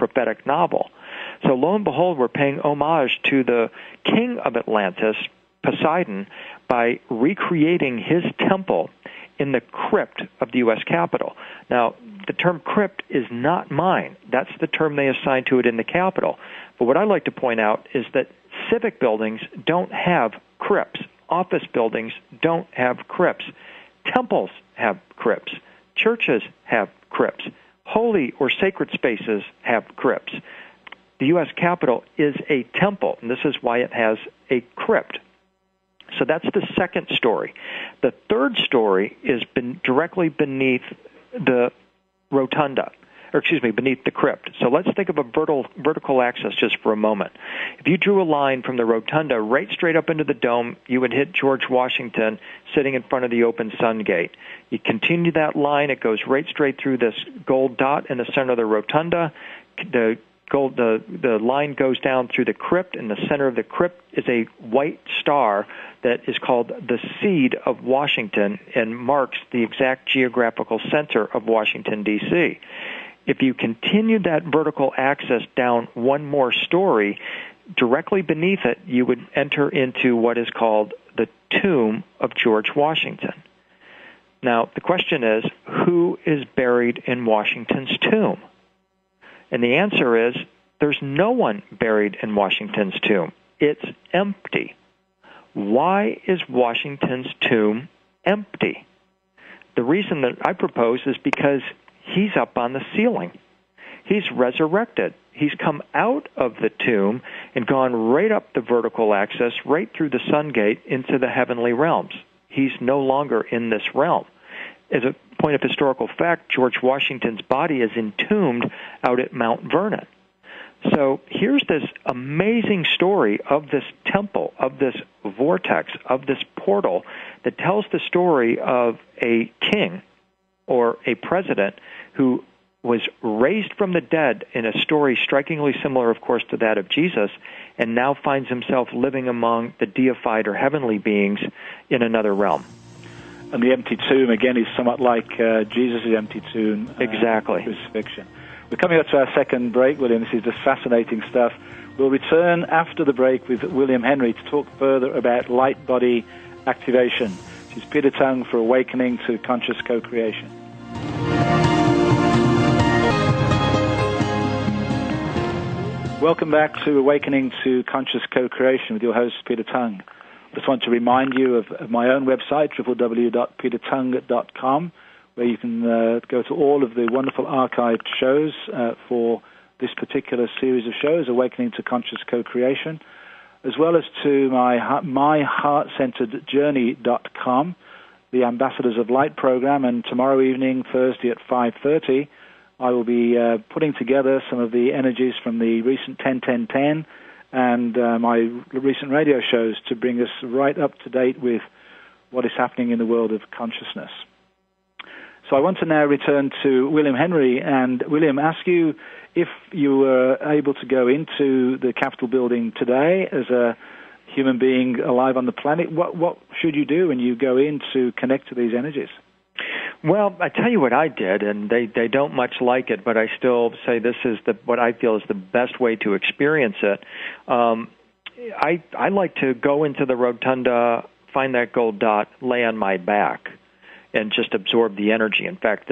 prophetic novel. So lo and behold, we're paying homage to the king of Atlantis, Poseidon, by recreating his temple in the crypt of the U.S. Capitol. Now, the term crypt is not mine. That's the term they assign to it in the Capitol. But what I like to point out is that civic buildings don't have crypts. Office buildings don't have crypts. Temples have crypts. Churches have crypts. Holy or sacred spaces have crypts. The U.S. Capitol is a temple, and this is why it has a crypt. So that's the second story. The third story is directly beneath the rotunda, beneath the crypt. So let's think of a vertical axis just for a moment. If you drew a line from the rotunda right straight up into the dome, you would hit George Washington sitting in front of the open sun gate. You continue that line, it goes right straight through this gold dot in the center of the rotunda. The line goes down through the crypt. In the center of the crypt is a white star that is called the seed of Washington and marks the exact geographical center of Washington, D.C. If you continue that vertical axis down one more story, directly beneath it, you would enter into what is called the tomb of George Washington. Now, the question is, who is buried in Washington's tomb? And the answer is, there's no one buried in Washington's tomb. It's empty. Why is Washington's tomb empty? The reason that I propose is because he's up on the ceiling. He's resurrected. He's come out of the tomb and gone right up the vertical axis, right through the sun gate into the heavenly realms. He's no longer in this realm. As a point of historical fact, George Washington's body is entombed out at Mount Vernon. So here's this amazing story of this temple, of this vortex, of this portal that tells the story of a king or a president who was raised from the dead in a story strikingly similar, of course, to that of Jesus, and now finds himself living among the deified or heavenly beings in another realm. And the empty tomb, again, is somewhat like Jesus' empty tomb. Exactly. Crucifixion. We're coming up to our second break, William. This is just fascinating stuff. We'll return after the break with William Henry to talk further about light body activation. This is Peter Tounge for Awakening to Conscious Co-Creation. Welcome back to Awakening to Conscious Co-Creation with your host, Peter Tounge. I just want to remind you of my own website, www.petertounge.com, where you can go to all of the wonderful archived shows for this particular series of shows, Awakening to Conscious Co-Creation, as well as to my heartcenteredjourney.com, the Ambassadors of Light program, and tomorrow evening, Thursday at 5:30, I will be putting together some of the energies from the recent 10-10-10 and my recent radio shows to bring us right up to date with what is happening in the world of consciousness. So I want to now return to William Henry and, William, ask you if you were able to go into the Capitol building today as a human being alive on the planet. What should you do when you go in to connect to these energies? Well, I tell you what I did, and they don't much like it, but I still say this is what I feel is the best way to experience it. I like to go into the rotunda, find that gold dot, lay on my back, and just absorb the energy. In fact,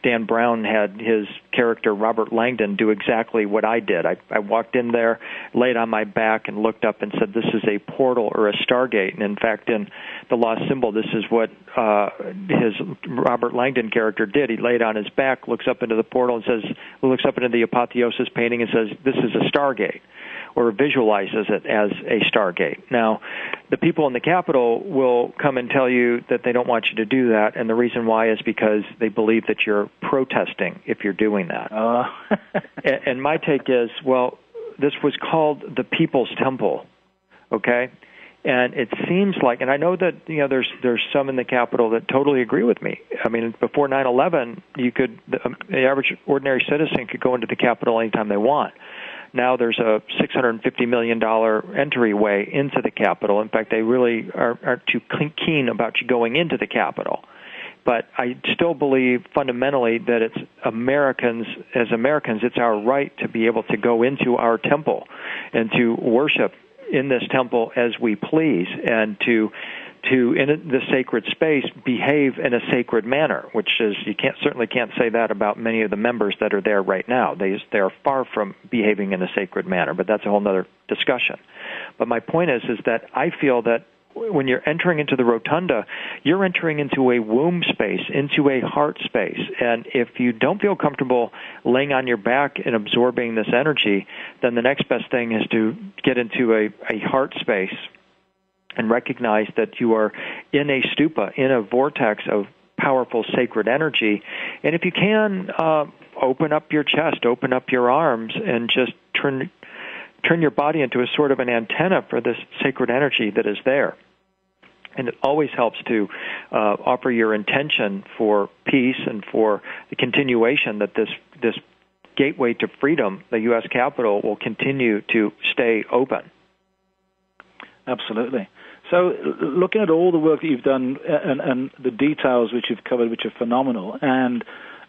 Dan Brown had his character, Robert Langdon, do exactly what I did. I walked in there, laid on my back, and looked up and said, this is a portal or a stargate. And in fact, in the Lost Symbol, this is what his Robert Langdon character did. He laid on his back, looks up into the portal, and looks up into the apotheosis painting and says, this is a stargate, or visualizes it as a stargate. Now, the people in the Capitol will come and tell you that they don't want you to do that, and the reason why is because they believe that you're protesting if you're doing that. And my take is, well, this was called the People's Temple, okay? And it seems like, and I know that there's some in the Capitol that totally agree with me. I mean, before 9/11, the average ordinary citizen could go into the Capitol anytime they want. Now there's a $650 million entryway into the Capitol. In fact, they really aren't too keen about you going into the Capitol. But I still believe fundamentally that it's Americans, it's our right to be able to go into our temple and to worship in this temple as we please, and to in the sacred space behave in a sacred manner, which is, you certainly can't say that about many of the members that are there right now. They are far from behaving in a sacred manner, but that's a whole other discussion. But my point is that I feel that when you're entering into the rotunda, you're entering into a womb space, into a heart space. And if you don't feel comfortable laying on your back and absorbing this energy, then the next best thing is to get into a heart space and recognize that you are in a stupa, in a vortex of powerful sacred energy. And if you can, open up your chest, open up your arms, and just turn your body into a sort of an antenna for this sacred energy that is there. And it always helps to offer your intention for peace and for the continuation that this gateway to freedom, the U.S. Capitol, will continue to stay open. Absolutely. So looking at all the work that you've done and the details which you've covered, which are phenomenal, and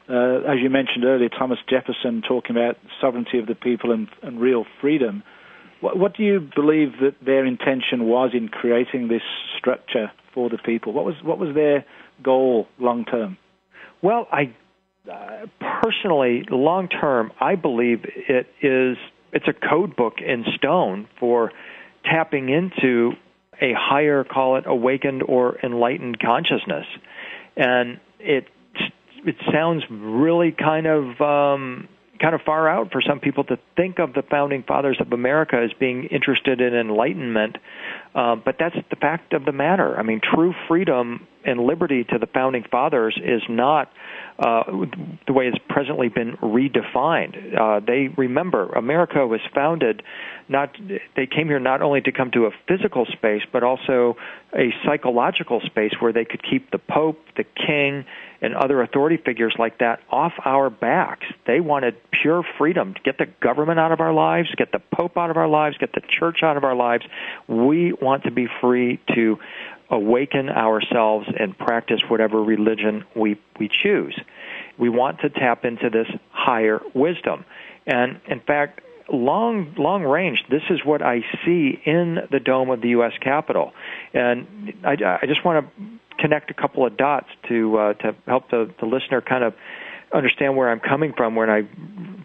as you mentioned earlier, Thomas Jefferson talking about sovereignty of the people and real freedom, what do you believe that their intention was in creating this structure for the people? What was their goal long term? Well, I personally, long term, I believe it's a code book in stone for tapping into a higher, call it awakened or enlightened consciousness. And it sounds really kind of far out for some people to think of the founding fathers of America as being interested in enlightenment, but that's the fact of the matter. I mean, true freedom and liberty to the founding fathers is not the way it's presently been redefined. They remember America was founded they came here not only to come to a physical space, but also a psychological space where they could keep the Pope, the King, and other authority figures like that off our backs. They wanted pure freedom to get the government out of our lives, get the Pope out of our lives, get the church out of our lives. We want to be free to awaken ourselves and practice whatever religion we choose. We want to tap into this higher wisdom. And in fact, long range, this is what I see in the dome of the U.S. Capitol. And I just want to connect a couple of dots to help the listener kind of understand where I'm coming from when I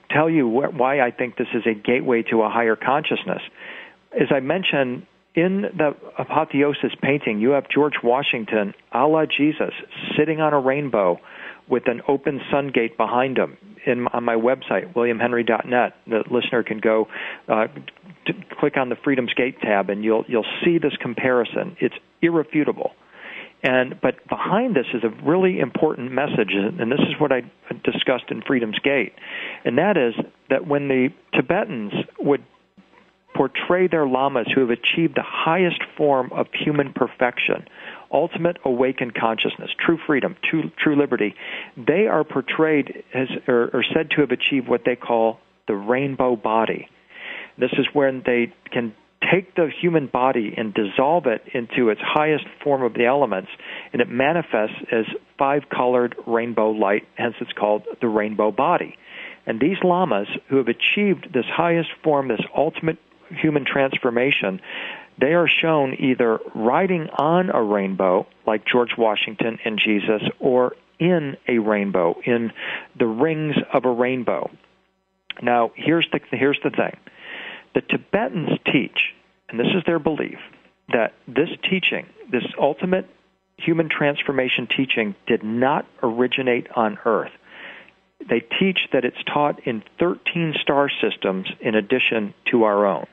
tell you why I think this is a gateway to a higher consciousness. As I mentioned, in the apotheosis painting, you have George Washington, a la Jesus, sitting on a rainbow with an open sun gate behind him. On my website, williamhenry.net, the listener can go click on the Freedom's Gate tab, and you'll see this comparison. It's irrefutable. But behind this is a really important message, and this is what I discussed in Freedom's Gate, and that is that when the Tibetans would portray their lamas who have achieved the highest form of human perfection, ultimate awakened consciousness, true freedom, true liberty, they are portrayed as or said to have achieved what they call the rainbow body. This is when they can take the human body and dissolve it into its highest form of the elements, and it manifests as five-colored rainbow light, hence it's called the rainbow body. And these lamas who have achieved this highest form, this ultimate human transformation, they are shown either riding on a rainbow, like George Washington and Jesus, or in a rainbow, in the rings of a rainbow. Now, here's the thing. The Tibetans teach, and this is their belief, that this teaching, this ultimate human transformation teaching, did not originate on Earth. They teach that it's taught in 13 star systems in addition to our own.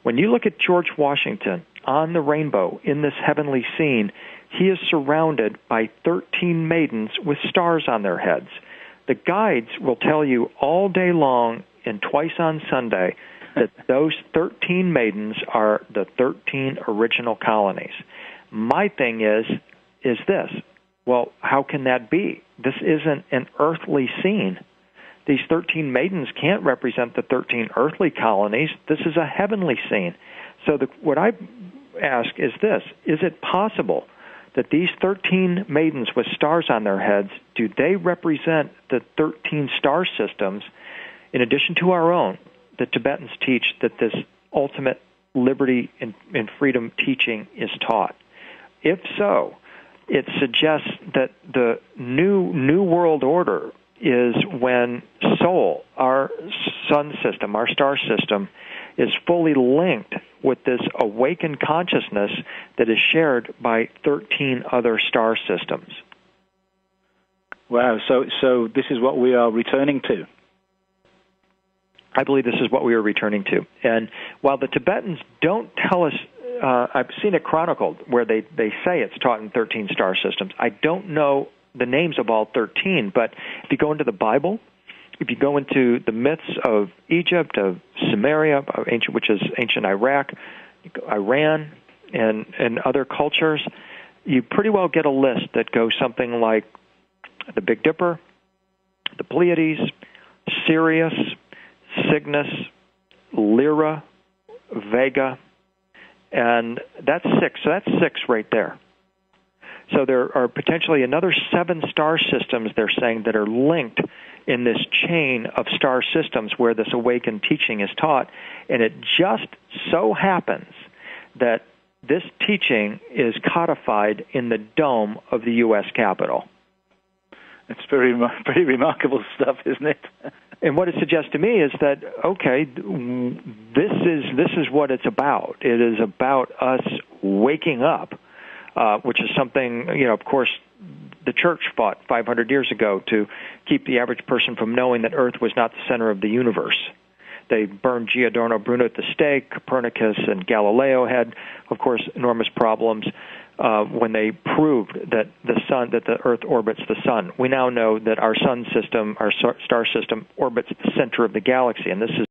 When you look at George Washington on the rainbow in this heavenly scene, he is surrounded by 13 maidens with stars on their heads. The guides will tell you all day long and twice on Sunday that those 13 maidens are the 13 original colonies. My thing is this. Well, how can that be? This isn't an earthly scene. These 13 maidens can't represent the 13 earthly colonies. This is a heavenly scene. So what I ask is this. Is it possible that these 13 maidens with stars on their heads, do they represent the 13 star systems, in addition to our own? The Tibetans teach that this ultimate liberty and freedom teaching is taught. If so, it suggests that the new world order is when Sol, our sun system, our star system, is fully linked with this awakened consciousness that is shared by 13 other star systems. Wow, so this is what we are returning to. I believe this is what we are returning to. And while the Tibetans don't tell us, I've seen it chronicled where they say it's taught in 13 star systems. I don't know the names of all 13, but if you go into the Bible, if you go into the myths of Egypt, of Sumeria, which is ancient Iraq, Iran, and other cultures, you pretty well get a list that goes something like the Big Dipper, the Pleiades, Sirius, Cygnus, Lyra, Vega, and that's 6. So that's 6 right there. So there are potentially another 7 star systems, they're saying, that are linked in this chain of star systems where this awakened teaching is taught. And it just so happens that this teaching is codified in the dome of the U.S. Capitol. It's pretty remarkable stuff, isn't it? And what it suggests to me is that, okay, this is what it's about. It is about us waking up, which is something, of course, the church fought 500 years ago to keep the average person from knowing that Earth was not the center of the universe. They burned Giordano Bruno at the stake. Copernicus and Galileo had, of course, enormous problems when they proved that the Earth orbits the sun. We now know that our sun system, our star system, orbits the center of the galaxy, and this is